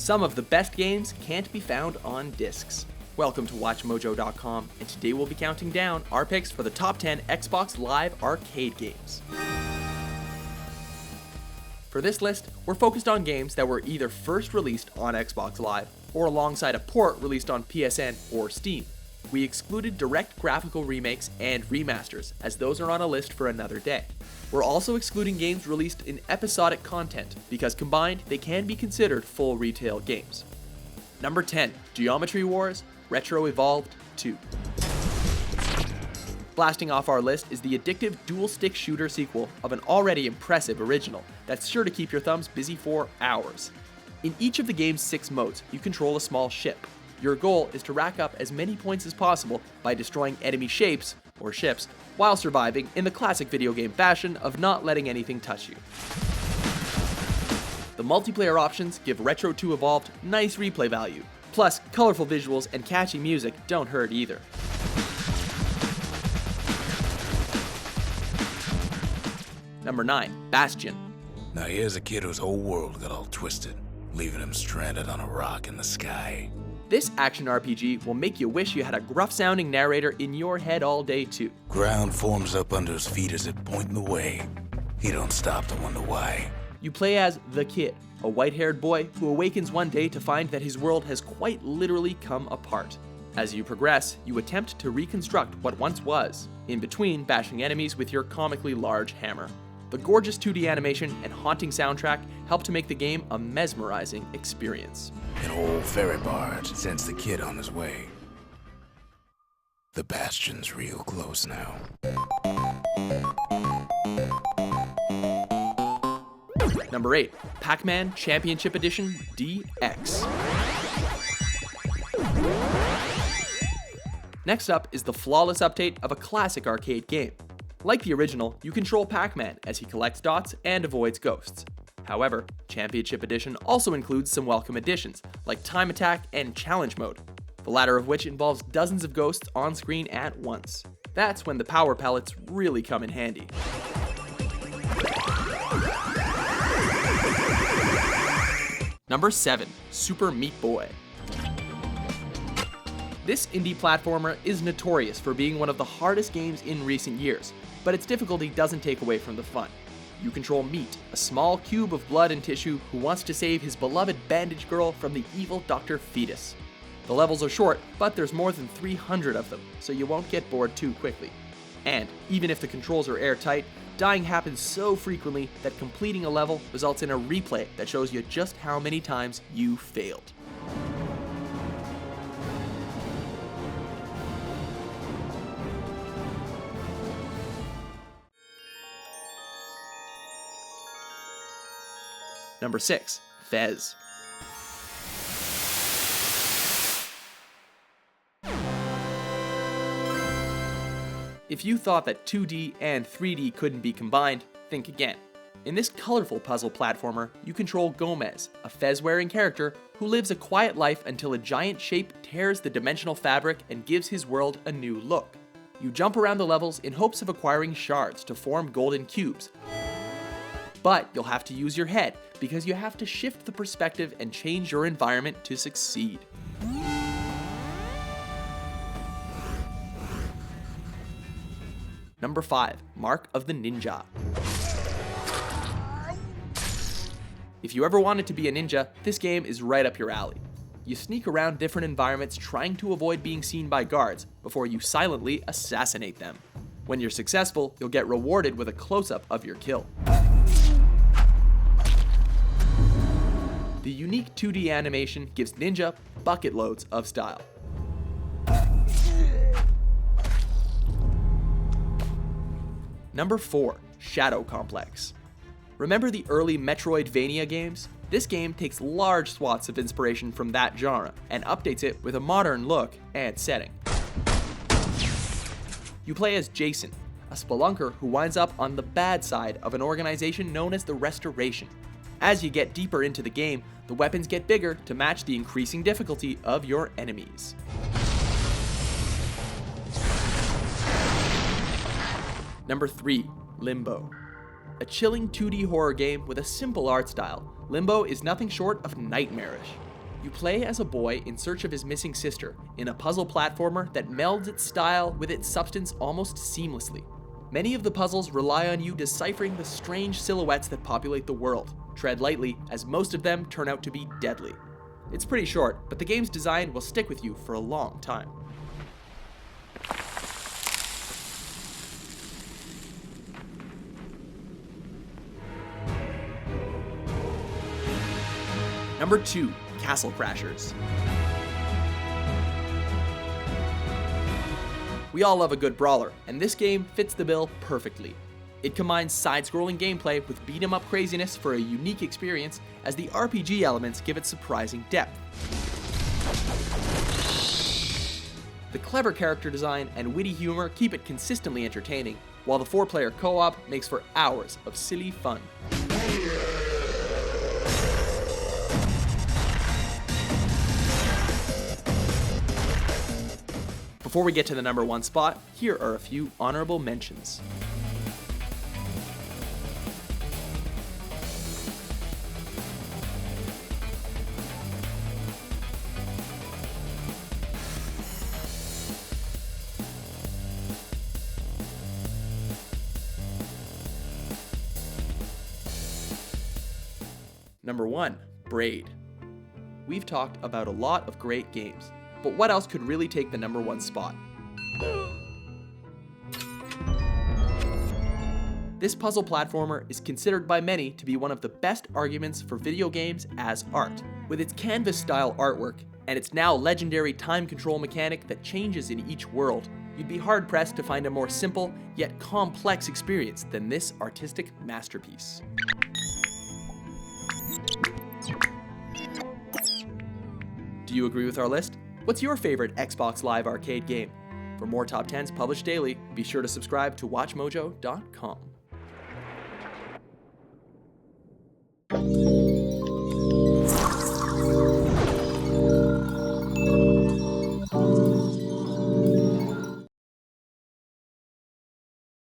Some of the best games can't be found on discs. Welcome to WatchMojo.com, and today we'll be counting down our picks for the top 10 Xbox Live arcade games. For this list, we're focused on games that were either first released on Xbox Live or alongside a port released on PSN or Steam. We excluded direct graphical remakes and remasters, as those are on a list for another day. We're also excluding games released in episodic content, because combined, they can be considered full retail games. Number 10, Geometry Wars Retro Evolved 2. Blasting off our list is the addictive dual-stick shooter sequel of an already impressive original that's sure to keep your thumbs busy for hours. In each of the game's 6 modes, you control a small ship. Your goal is to rack up as many points as possible by destroying enemy shapes, or ships, while surviving in the classic video game fashion of not letting anything touch you. The multiplayer options give Retro 2 Evolved nice replay value, plus colorful visuals and catchy music don't hurt either. Number 9, Bastion. Now here's a kid whose whole world got all twisted, leaving him stranded on a rock in the sky. This action RPG will make you wish you had a gruff-sounding narrator in your head all day too. Ground forms up under his feet as it pointing the way. He don't stop to wonder why. You play as the kid, a white-haired boy who awakens one day to find that his world has quite literally come apart. As you progress, you attempt to reconstruct what once was, in between bashing enemies with your comically large hammer. The gorgeous 2D animation and haunting soundtrack help to make the game a mesmerizing experience. An old ferry barge sends the kid on his way. The Bastion's real close now. Number 8, Pac-Man Championship Edition DX. Next up is the flawless update of a classic arcade game. Like the original, you control Pac-Man as he collects dots and avoids ghosts. However, Championship Edition also includes some welcome additions, like Time Attack and Challenge Mode, the latter of which involves dozens of ghosts on screen at once. That's when the power pellets really come in handy. Number 7, Super Meat Boy. This indie platformer is notorious for being one of the hardest games in recent years, but its difficulty doesn't take away from the fun. You control Meat, a small cube of blood and tissue who wants to save his beloved bandage girl from the evil Dr. Fetus. The levels are short, but there's more than 300 of them, so you won't get bored too quickly. And even if the controls are airtight, dying happens so frequently that completing a level results in a replay that shows you just how many times you failed. Number 6, Fez. If you thought that 2D and 3D couldn't be combined, think again. In this colorful puzzle platformer, you control Gomez, a Fez-wearing character who lives a quiet life until a giant shape tears the dimensional fabric and gives his world a new look. You jump around the levels in hopes of acquiring shards to form golden cubes. But you'll have to use your head, because you have to shift the perspective and change your environment to succeed. Number 5, Mark of the Ninja. If you ever wanted to be a ninja, this game is right up your alley. You sneak around different environments trying to avoid being seen by guards before you silently assassinate them. When you're successful, you'll get rewarded with a close-up of your kill. The unique 2D animation gives Ninja bucket loads of style. Number 4, Shadow Complex. Remember the early Metroidvania games? This game takes large swaths of inspiration from that genre and updates it with a modern look and setting. You play as Jason, a spelunker who winds up on the bad side of an organization known as the Restoration. As you get deeper into the game, the weapons get bigger to match the increasing difficulty of your enemies. Number 3, Limbo. A chilling 2D horror game with a simple art style, Limbo is nothing short of nightmarish. You play as a boy in search of his missing sister in a puzzle platformer that melds its style with its substance almost seamlessly. Many of the puzzles rely on you deciphering the strange silhouettes that populate the world. Tread lightly, as most of them turn out to be deadly. It's pretty short, but the game's design will stick with you for a long time. Number 2, Castle Crashers. We all love a good brawler, and this game fits the bill perfectly. It combines side-scrolling gameplay with beat-em-up craziness for a unique experience, as the RPG elements give it surprising depth. The clever character design and witty humor keep it consistently entertaining, while the 4-player co-op makes for hours of silly fun. Before we get to the number 1 spot, here are a few honorable mentions. Number 1, Braid. We've talked about a lot of great games, but what else could really take the number 1 spot? This puzzle platformer is considered by many to be one of the best arguments for video games as art. With its canvas-style artwork and its now legendary time control mechanic that changes in each world, you'd be hard-pressed to find a more simple yet complex experience than this artistic masterpiece. Do you agree with our list? What's your favorite Xbox Live Arcade game? For more top 10s published daily, be sure to subscribe to WatchMojo.com.